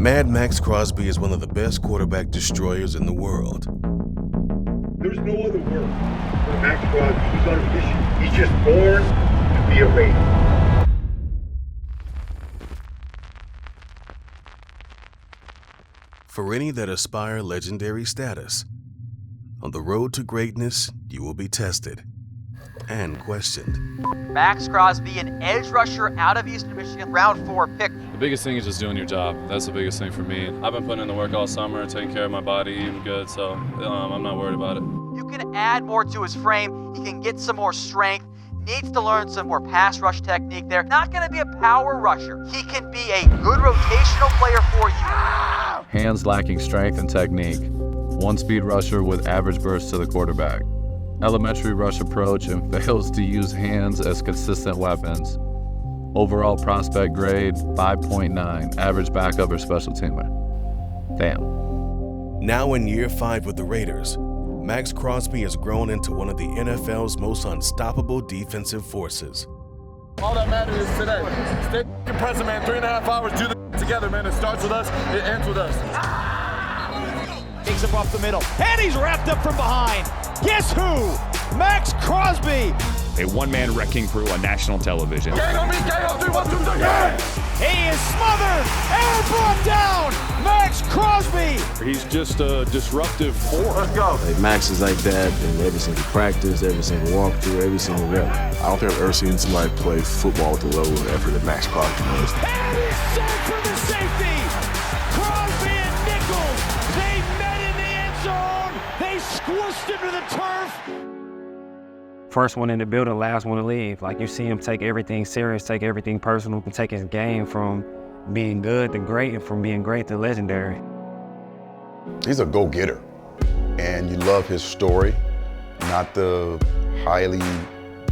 Mad Maxx Crosby is one of the best quarterback destroyers in the world. There's no other word for Maxx Crosby. He's on a mission. He's just born to be a Raider. For any that aspire legendary status, on the road to greatness, you will be tested and questioned. Maxx Crosby, an edge rusher out of Eastern Michigan, round 4 pick. The biggest thing is just doing your job. That's the biggest thing for me. I've been putting in the work all summer, taking care of my body, eating good, so I'm not worried about it. You can add more to his frame. He can get some more strength. Needs to learn some more pass rush technique there. Not going to be a power rusher. He can be a good rotational player for you. Hands lacking strength and technique. One-speed rusher with average burst to the quarterback. Elementary rush approach and fails to use hands as consistent weapons. Overall prospect grade 5.9, average backup or special teamer. Damn. Now in year 5 with the Raiders, Maxx Crosby has grown into one of the NFL's most unstoppable defensive forces. All that matters is today. Stay present, man. 3.5 hours, do the together, man. It starts with us, it ends with us. Takes him off the middle, and he's wrapped up from behind. Guess who? Maxx Crosby. A one-man wrecking crew on national television. Gang on me, gang on 3, 1, 2, 3, gang! He is smothered and brought down. Maxx Crosby. He's just a disruptive force. Let's go. Like Max is like that in every single practice, every single walkthrough, every single rep. I don't think I've ever seen somebody play football with the level of effort that Maxx Crosby does. And he's safe for the safety. Crosby and Nichols, they met in the end zone. They squished him to the turf. First one in the building, last one to leave. Like, you see him take everything serious, take everything personal, and take his game from being good to great and from being great to legendary. He's a go-getter, and you love his story. Not the highly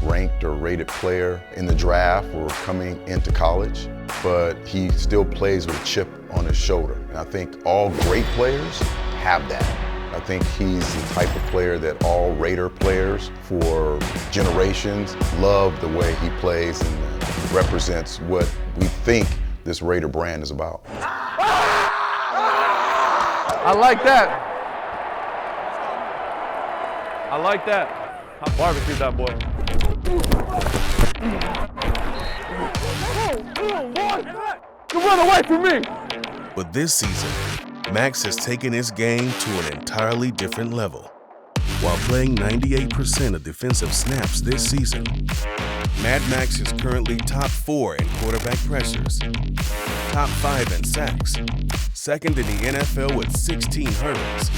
ranked or rated player in the draft or coming into college, but he still plays with a chip on his shoulder. And I think all great players have that. I think he's the type of player that all Raider players for generations love the way he plays and represents what we think this Raider brand is about. I like that. I like that. I barbecued that boy. You run away from me! But this season, Maxx has taken his game to an entirely different level. While playing 98% of defensive snaps this season, Mad Maxx is currently top 4 in quarterback pressures, top 5 in sacks, second in the NFL with 16 hurdles.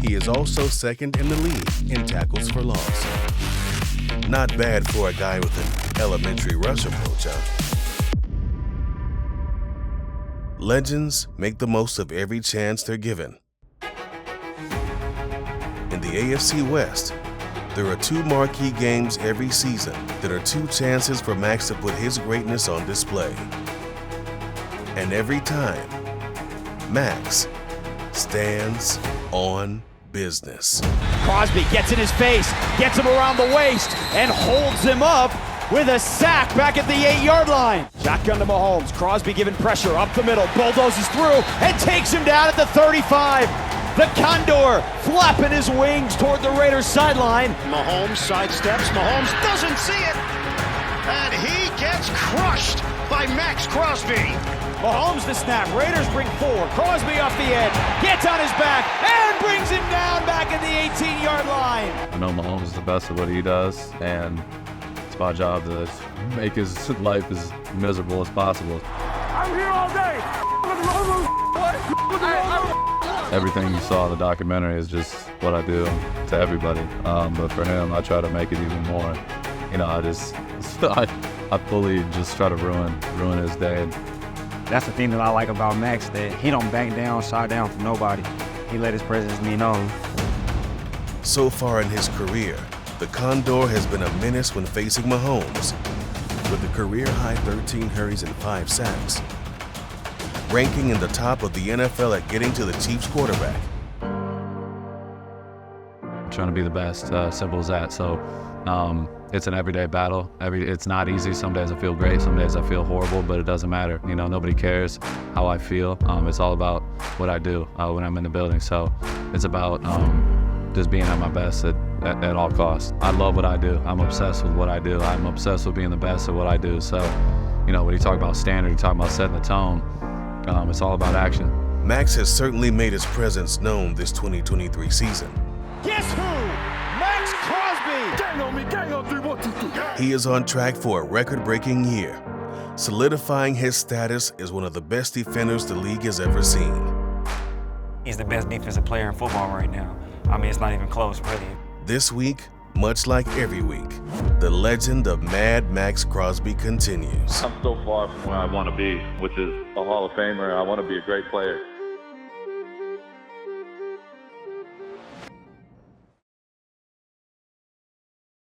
He is also second in the league in tackles for loss. Not bad for a guy with an elementary rush approach, huh? Legends make the most of every chance they're given. In the AFC West, there are 2 marquee games every season that are 2 chances for Maxx to put his greatness on display. And every time, Maxx stands on business. Crosby gets in his face, gets him around the waist, and holds him up with a sack back at the 8-yard line. Shotgun to Mahomes. Crosby giving pressure up the middle, bulldozes through and takes him down at the 35. The Condor flapping his wings toward the Raiders sideline. Mahomes sidesteps. Mahomes doesn't see it, and he gets crushed by Maxx Crosby. Mahomes the snap. Raiders bring 4. Crosby off the edge, gets on his back, and brings him down back at the 18-yard line. I know Mahomes is the best at what he does, and it's my job to make his life as miserable as possible. I'm here all day. Everything you saw in the documentary is just what I do to everybody. But for him, I try to make it even more. You know, I fully just try to ruin his day. That's the thing that I like about Maxx, that he don't back down, shy down for nobody. He let his presence be known. So far in his career, the Condor has been a menace when facing Mahomes, with a career-high 13 hurries and 5 sacks, ranking in the top of the NFL at getting to the Chiefs quarterback. I'm trying to be the best, simple as that. So It's an everyday battle. It's not easy. Some days I feel great, some days I feel horrible, but it doesn't matter. You know, nobody cares how I feel. It's all about what I do when I'm in the building. So it's about just being at my best at all costs. I love what I do. I'm obsessed with what I do. I'm obsessed with being the best at what I do. So, you know, when you talk about standard, you talk about setting the tone, it's all about action. Maxx has certainly made his presence known this 2023 season. Guess who? Maxx Crosby! Gang on me, gang on 3, 1, 2, 3. He is on track for a record-breaking year, solidifying his status as one of the best defenders the league has ever seen. He's the best defensive player in football right now. I mean, it's not even close, really. This week, much like every week, the legend of Mad Maxx Crosby continues. I'm so far from where I want to be, which is a Hall of Famer. I want to be a great player.